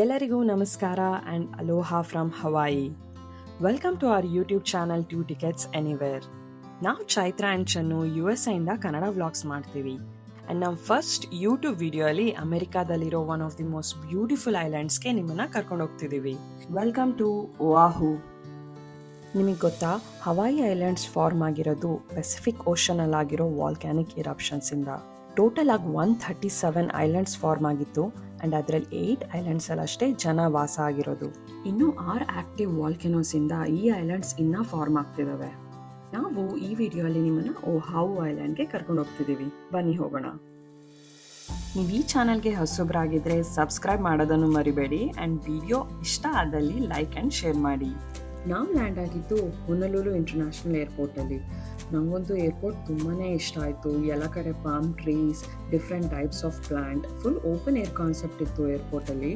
ಎಲ್ಲರಿಗೂ ನಮಸ್ಕಾರ and aloha from Hawaii. Welcome to our YouTube channel 2 tickets anywhere. ನಾವು Chaitra and Channu USA Kannada vlogs ಮಾಡ್ತೀವಿ. And ನಮ್ಮ ಫಸ್ಟ್ ಯೂಟ್ಯೂಬ್ ವಿಡಿಯೋಲಿ ಅಮೆರಿಕಾದಲ್ಲಿರೋ one of the most beautiful ಐಲ್ಯಾಂಡ್ಸ್ಗೆ ನಿಮ್ಮನ್ನು ಕರ್ಕೊಂಡು ಹೋಗ್ತಿದ್ದೀವಿ. Welcome to Oahu. ನಿಮಗೆ ಗೊತ್ತಾ, ಹವಾಯಿ ಐಲ್ಯಾಂಡ್ಸ್ ಫಾರ್ಮ್ ಆಗಿರೋದು ಪೆಸಿಫಿಕ್ ಓಷನಲ್ಲಾಗಿರೋ ವಾಲ್ಕ್ಯಾನಿಕ್ ಇರಪ್ಷನ್ಸಿಂದ. ಟೋಟಲ್ ಆಗಿ 137 ಐಲ್ಯಾಂಡ್ಸ್ ಫಾರ್ಮ್ ಆಗಿತ್ತು ಆ್ಯಂಡ್ ಅದರಲ್ಲಿ 8 ಐಲ್ಯಾಂಡ್ಸಲ್ಲಷ್ಟೇ ಜನ ವಾಸ ಆಗಿರೋದು. ಇನ್ನು 6 ಆಕ್ಟಿವ್ ವಾಲ್ಕೆನೋಸಿಂದ ಈ ಐಲ್ಯಾಂಡ್ಸ್ ಇನ್ನೂ ಫಾರ್ಮ್ ಆಗ್ತಿದ್ದಾವೆ. ನಾವು ಈ ವಿಡಿಯೋಲಿ ನಿಮ್ಮನ್ನು ಓಹಾವು ಐಲ್ಯಾಂಡ್ಗೆ ಕರ್ಕೊಂಡು ಹೋಗ್ತಿದ್ದೀವಿ. ಬನ್ನಿ ಹೋಗೋಣ. ನೀವು ಈ ಚಾನಲ್ಗೆ ಹೊಸಬ್ರಾಗಿದ್ದರೆ ಸಬ್ಸ್ಕ್ರೈಬ್ ಮಾಡೋದನ್ನು ಮರಿಬೇಡಿ ಆ್ಯಂಡ್ ವಿಡಿಯೋ ಇಷ್ಟ ಆದಲ್ಲಿ ಲೈಕ್ ಆ್ಯಂಡ್ ಶೇರ್ ಮಾಡಿ. ನಾವು ಲ್ಯಾಂಡ್ ಆಗಿದ್ದು ಹೊನಲುಲು ಇಂಟರ್ನ್ಯಾಷನಲ್ ಏರ್ಪೋರ್ಟಲ್ಲಿ. ನನಗಂತೂ ಏರ್ಪೋರ್ಟ್ ತುಂಬಾ ಇಷ್ಟ ಆಯಿತು. ಎಲ್ಲ ಕಡೆ palm trees, different types of plant, full open air concept ಇತ್ತು ಏರ್ಪೋರ್ಟಲ್ಲಿ.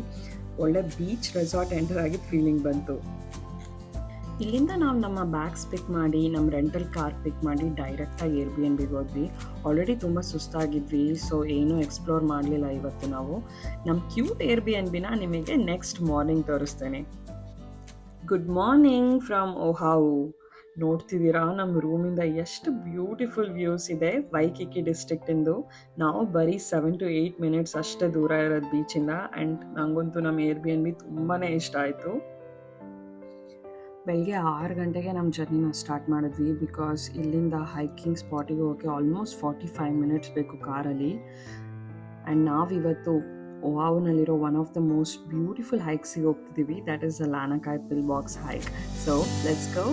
ಒಳ್ಳೆ ಬೀಚ್ ರೆಸಾರ್ಟ್ ಎಂಟರ್ ಆಗಿದ್ದ ಫೀಲಿಂಗ್ ಬಂತು. ಇಲ್ಲಿಂದ ನಾವು ನಮ್ಮ ಬ್ಯಾಗ್ಸ್ ಪಿಕ್ ಮಾಡಿ, ನಮ್ಮ ರೆಂಟಲ್ ಕಾರ್ ಪಿಕ್ ಮಾಡಿ ಡೈರೆಕ್ಟಾಗಿ Airbnb ಹೋದ್ವಿ. ಆಲ್ರೆಡಿ ತುಂಬ ಸುಸ್ತಾಗಿದ್ವಿ, ಸೊ ಏನೂ ಎಕ್ಸ್ಪ್ಲೋರ್ ಮಾಡಲಿಲ್ಲ ಇವತ್ತು ನಾವು. ನಮ್ಮ ಕ್ಯೂಟ್ Airbnbನ ನಿಮಗೆ ನೆಕ್ಸ್ಟ್ ಮಾರ್ನಿಂಗ್ ತೋರಿಸ್ತೇನೆ. Good morning from Oahu. ನೋಡ್ತಿದ್ದೀರಾ ನಮ್ಮ ರೂಮಿಂದ ಎಷ್ಟು ಬ್ಯೂಟಿಫುಲ್ ವ್ಯೂಸ್ ಇದೆ ವೈಕಿಕಿ ಡಿಸ್ಟ್ರಿಕ್ಟಿಂದು. ನಾವು ಬರೀ 7 to 8 ಮಿನಿಟ್ಸ್ ಅಷ್ಟೇ ದೂರ ಇರೋದು ಬೀಚಿಂದ. ಆ್ಯಂಡ್ ನನಗಂತೂ ನಮ್ಮ Airbnb ತುಂಬಾ ಇಷ್ಟ ಆಯಿತು. ಬೆಳಗ್ಗೆ 6 ಗಂಟೆಗೆ ನಮ್ಮ ಜರ್ನಿನ ಸ್ಟಾರ್ಟ್ ಮಾಡಿದ್ವಿ. ಬಿಕಾಸ್ ಇಲ್ಲಿಂದ ಹೈಕಿಂಗ್ ಸ್ಪಾಟಿಗೆ ಹೋಗೋಕ್ಕೆ ಆಲ್ಮೋಸ್ಟ್ 45 ಮಿನಿಟ್ಸ್ ಬೇಕು ಕಾರಲ್ಲಿ. ಆ್ಯಂಡ್ ನಾವಿವತ್ತು ಓಹಾವುನಲ್ಲಿರೋ one of the most beautiful ಹೈಕ್ಸಿಗೆ ಹೋಗ್ತಿದ್ದೀವಿ. That is the Lanikai pillbox hike. So let's go.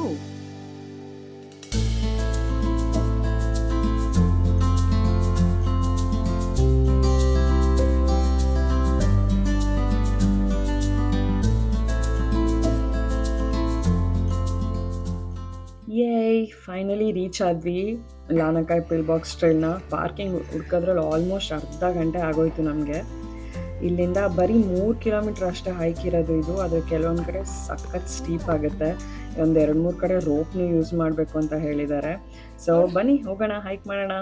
Finally reach ಆದ್ವಿ ಲಾನಕಾಯ್ ಪಿಲ್ ಬಾಕ್ಸ್ ಟ್ರೈಲ್ನ. ಪಾರ್ಕಿಂಗ್ ಹುಡ್ಕೋದ್ರಲ್ಲಿ ಆಲ್ಮೋಸ್ಟ್ ಅರ್ಧ ಗಂಟೆ ಆಗೋಯ್ತು ನಮಗೆ. ಇಲ್ಲಿಂದ ಬರೀ 3 ಕಿಲೋಮೀಟ್ರ್ ಅಷ್ಟೇ ಹೈಕ್ ಇರೋದು ಇದು. ಅದು ಕೆಲವೊಂದು ಕಡೆ ಸಖತ್ ಸ್ಟೀಪ್ ಆಗುತ್ತೆ. ಒಂದು 2-3 ಕಡೆ ರೋಪ್ನು ಯೂಸ್ ಮಾಡಬೇಕು ಅಂತ ಹೇಳಿದ್ದಾರೆ. ಸೊ ಬನ್ನಿ ಹೋಗೋಣ, ಹೈಕ್ ಮಾಡೋಣ.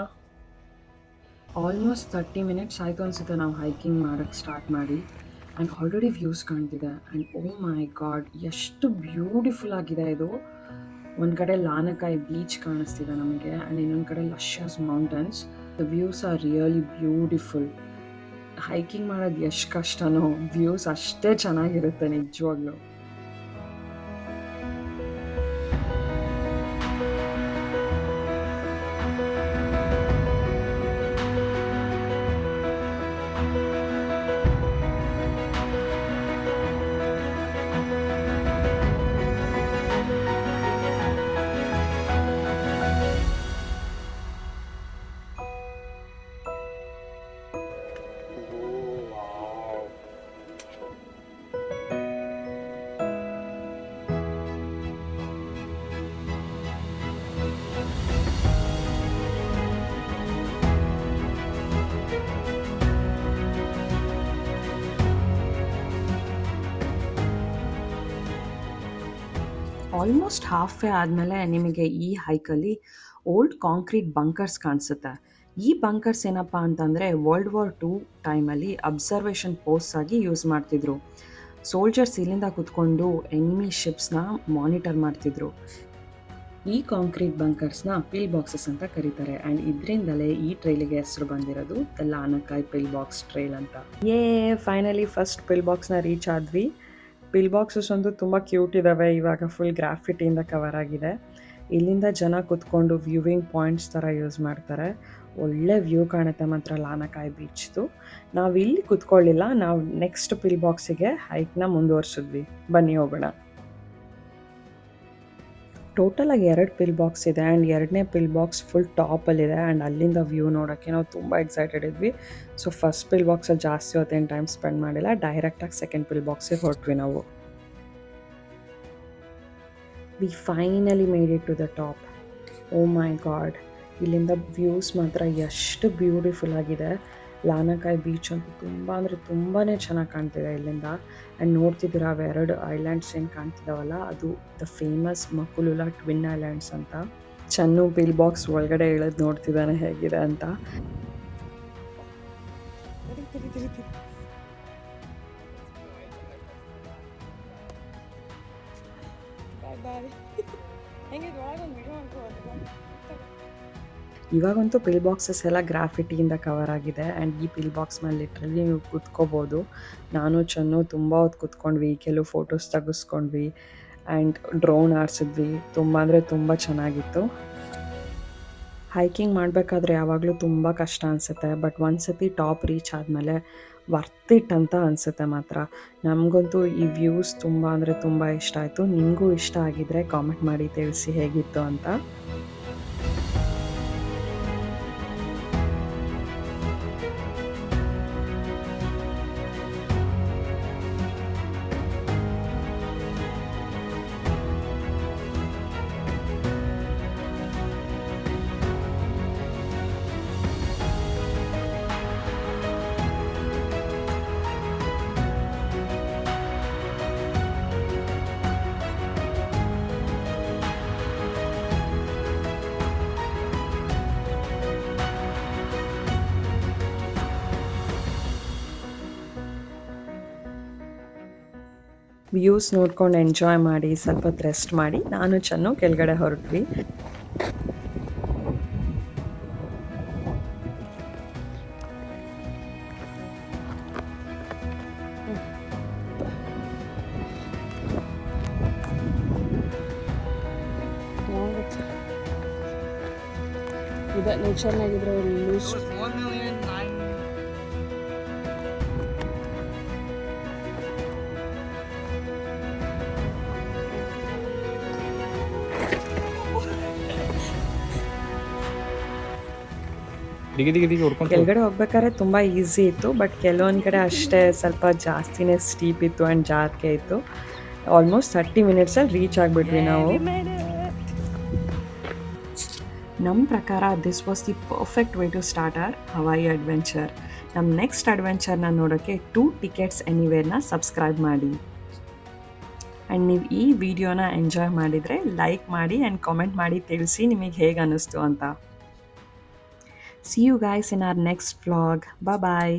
ಆಲ್ಮೋಸ್ಟ್ 30 ಮಿನಿಟ್ಸ್ ಆಯಿತು ಅನಿಸುತ್ತೆ ನಾವು ಹೈಕಿಂಗ್ ಮಾಡೋಕ್ಕೆ ಸ್ಟಾರ್ಟ್ ಮಾಡಿ. ಆ್ಯಂಡ್ ಆಲ್ರೆಡಿ ವ್ಯೂಸ್ ಕಾಣ್ತಿದೆ. ಆ್ಯಂಡ್ ಓ ಮೈ ಗಾಡ್, ಎಷ್ಟು ಬ್ಯೂಟಿಫುಲ್ ಆಗಿದೆ ಇದು. ಒಂದು ಕಡೆ ಲಾನಕಾಯ್ ಬೀಚ್ ಕಾಣಿಸ್ತಿದೆ ನಮಗೆ ಆ್ಯಂಡ್ ಇನ್ನೊಂದು ಕಡೆ lush mountains. The views are really beautiful. Hiking ಮಾಡೋದು ಎಷ್ಟು ಕಷ್ಟನೋ, ವ್ಯೂಸ್ ಅಷ್ಟೇ ಚೆನ್ನಾಗಿರುತ್ತೆ ನಿಜವಾಗ್ಲೂ. ಆಲ್ಮೋಸ್ಟ್ ಹಾಫ್ ವೇ ಆದಮೇಲೆ ನಿಮಗೆ ಈ ಹೈಕಲ್ಲಿ ಓಲ್ಡ್ ಕಾಂಕ್ರೀಟ್ ಬಂಕರ್ಸ್ ಕಾಣಿಸುತ್ತೆ. ಈ ಬಂಕರ್ಸ್ ಏನಪ್ಪ ಅಂತಂದರೆ World War II ಟೈಮಲ್ಲಿ ಅಬ್ಸರ್ವೇಷನ್ ಪೋಸ್ಟ್ ಆಗಿ ಯೂಸ್ ಮಾಡ್ತಿದ್ರು. ಸೋಲ್ಜರ್ಸ್ ಇಲ್ಲಿಂದ ಕೂತ್ಕೊಂಡು ಎನಿಮಿ ಶಿಪ್ಸ್ನ ಮಾನಿಟರ್ ಮಾಡ್ತಿದ್ರು. ಈ ಕಾಂಕ್ರೀಟ್ ಬಂಕರ್ಸ್ನ ಪಿಲ್ ಬಾಕ್ಸಸ್ ಅಂತ ಕರೀತಾರೆ. ಆ್ಯಂಡ್ ಇದರಿಂದಲೇ ಈ ಟ್ರೈಲಿಗೆ ಹೆಸರು ಬಂದಿರೋದು the Lanikai pill box trail ಅಂತ. ಫೈನಲಿ ಫಸ್ಟ್ ಪಿಲ್ ಬಾಕ್ಸ್ನ ರೀಚ್ ಆದ್ವಿ. ಪಿಲ್ ಬಾಕ್ಸಸ್ ಅಂತೂ ತುಂಬ ಕ್ಯೂಟ್ ಇದ್ದಾವೆ. ಇವಾಗ ಫುಲ್ ಗ್ರಾಫಿಟಿಯಿಂದ ಕವರ್ ಆಗಿದೆ. ಇಲ್ಲಿಂದ ಜನ ಕೂತ್ಕೊಂಡು ವ್ಯೂವಿಂಗ್ ಪಾಯಿಂಟ್ಸ್ ಥರ ಯೂಸ್ ಮಾಡ್ತಾರೆ. ಒಳ್ಳೆ ವ್ಯೂ ಕಾಣುತ್ತೆ ಮಾತ್ರ ಲಾನಕಾಯ್ ಬೀಚ್ದು. ನಾವು ಇಲ್ಲಿ ಕೂತ್ಕೊಳ್ಳಿಲ್ಲ, ನಾವು ನೆಕ್ಸ್ಟ್ ಪಿಲ್ ಬಾಕ್ಸಿಗೆ ಹೈಕ್ನ ಮುಂದುವರ್ಸಿದ್ವಿ. ಬನ್ನಿ ಹೋಗೋಣ. ಟೋಟಲಾಗಿ 2 ಪಿಲ್ ಬಾಕ್ಸ್ ಇದೆ ಆ್ಯಂಡ್ 2ನೇ ಪಿಲ್ ಬಾಕ್ಸ್ ಫುಲ್ ಟಾಪಲ್ಲಿದೆ. ಆ್ಯಂಡ್ ಅಲ್ಲಿಂದ ವ್ಯೂ ನೋಡೋಕ್ಕೆ ನಾವು ತುಂಬ ಎಕ್ಸೈಟೆಡ್ ಇದ್ವಿ. ಸೊ ಫಸ್ಟ್ ಪಿಲ್ ಬಾಕ್ಸಲ್ಲಿ ಜಾಸ್ತಿ ಹೊತ್ತೇನು ಟೈಮ್ ಸ್ಪೆಂಡ್ ಮಾಡಿಲ್ಲ, ಡೈರೆಕ್ಟಾಗಿ ಸೆಕೆಂಡ್ ಪಿಲ್ ಬಾಕ್ಸಿಗೆ ಹೊರಟ್ವಿ ನಾವು. We finally made it to the top. Oh my god, ಇಲ್ಲಿಂದ ವ್ಯೂಸ್ ಮಾತ್ರ ಎಷ್ಟು ಬ್ಯೂಟಿಫುಲ್ ಆಗಿದೆ. ಲಾನಕಾಯ್ ಬೀಚ್ ಅಂತೂ ತುಂಬ ಅಂದರೆ ತುಂಬಾ ಚೆನ್ನಾಗಿ ಕಾಣ್ತಿದೆ ಇಲ್ಲಿಂದ. ಆ್ಯಂಡ್ ನೋಡ್ತಿದ್ದೀರಾ ಅವೆರಡು ಐಲ್ಯಾಂಡ್ಸ್ ಏನು ಕಾಣ್ತಿದ್ದಾವಲ್ಲ, ಅದು ದ ಫೇಮಸ್ ಮಕುಲುಲಾ ಟ್ವಿನ್ ಐಲ್ಯಾಂಡ್ಸ್ ಅಂತ. ಚನ್ನು ಪಿಲ್ ಬಾಕ್ಸ್ ಒಳಗಡೆ ಇಳಿದು ನೋಡ್ತಿದ್ದಾನೆ ಹೇಗಿದೆ ಅಂತ. ಬಾಯ್ ಹೆಂಗಿದೆ ಒಳಗೊಂದು ವಿಡಿಯೋ ಇವಾಗಂತೂ ಪಿಲ್ ಬಾಕ್ಸಸ್ ಎಲ್ಲ ಗ್ರಾಫಿಟಿಯಿಂದ ಕವರ್ ಆಗಿದೆ ಆ್ಯಂಡ್ ಈ ಪಿಲ್ ಬಾಕ್ಸ್ ಮೇಲೆ ಲಿಟ್ರಲಿ ನೀವು ಕೂತ್ಕೋಬೋದು. ನಾನು ಚೆನ್ನು ತುಂಬ ಹೊತ್ತು ಕೂತ್ಕೊಂಡ್ವಿ, ಕೆಲವು ಫೋಟೋಸ್ ತೆಗೆಸ್ಕೊಂಡ್ವಿ ಆ್ಯಂಡ್ ಡ್ರೋನ್ ಆರಿಸಿದ್ವಿ. ತುಂಬ ಅಂದರೆ ತುಂಬ ಚೆನ್ನಾಗಿತ್ತು. ಹೈಕಿಂಗ್ ಮಾಡಬೇಕಾದ್ರೆ ಯಾವಾಗಲೂ ತುಂಬ ಕಷ್ಟ ಅನಿಸುತ್ತೆ, ಬಟ್ ಒಂದು ಸತಿ ಟಾಪ್ ರೀಚ್ ಆದಮೇಲೆ ವರ್ತ್ ಇಟ್ ಅಂತ ಅನಿಸುತ್ತೆ ಮಾತ್ರ. ನಮಗಂತೂ ಈ ವ್ಯೂಸ್ ತುಂಬ ಅಂದರೆ ತುಂಬ ಇಷ್ಟ ಆಯಿತು. ನಿಮಗೂ ಇಷ್ಟ ಆಗಿದ್ದರೆ ಕಾಮೆಂಟ್ ಮಾಡಿ ತಿಳಿಸಿ ಹೇಗಿತ್ತು ಅಂತ. ವ್ಯೂಸ್ ನೋಡ್ಕೊಂಡು ಎಂಜಾಯ್ ಮಾಡಿ ಸ್ವಲ್ಪ ಹೊತ್ತು ರೆಸ್ಟ್ ಮಾಡಿ ನಾನು ಚೆನ್ನು ಕೆಳಗಡೆ ಹೊರಟ್ವಿ. ಇದೆ ನೇಚರ್ನಾಗಿದ್ರೆ ಲೂಸ್ ಕೆಳಗಡೆ ಹೋಗ್ಬೇಕಾದ್ರೆ ತುಂಬ ಈಸಿ ಇತ್ತು, ಬಟ್ ಕೆಲವೊಂದು ಕಡೆ ಅಷ್ಟೇ ಸ್ವಲ್ಪ ಜಾಸ್ತಿನೇ ಸ್ಟೀಪ್ ಇತ್ತು ಆ್ಯಂಡ್ ಜಾರ್ಕೆ ಇತ್ತು. ಆಲ್ಮೋಸ್ಟ್ 30 ಮಿನಿಟ್ಸಲ್ಲಿ ರೀಚ್ ಆಗಿಬಿಟ್ವಿ ನಾವು. ನಮ್ಮ ಪ್ರಕಾರ this was the perfect way to start our Hawaii adventure. ನಮ್ಮ ನೆಕ್ಸ್ಟ್ ಅಡ್ವೆಂಚರ್ನ ನೋಡೋಕ್ಕೆ 2 ಟಿಕೆಟ್ಸ್ ಎನಿವೇರ್ನ ಸಬ್ಸ್ಕ್ರೈಬ್ ಮಾಡಿ. ಆ್ಯಂಡ್ ನೀವು ಈ ವಿಡಿಯೋನ ಎಂಜಾಯ್ ಮಾಡಿದರೆ ಲೈಕ್ ಮಾಡಿ ಆ್ಯಂಡ್ ಕಾಮೆಂಟ್ ಮಾಡಿ ತಿಳಿಸಿ ನಿಮಗೆ ಹೇಗೆ ಅನ್ನಿಸ್ತು ಅಂತ. See you guys in our next vlog. Bye bye.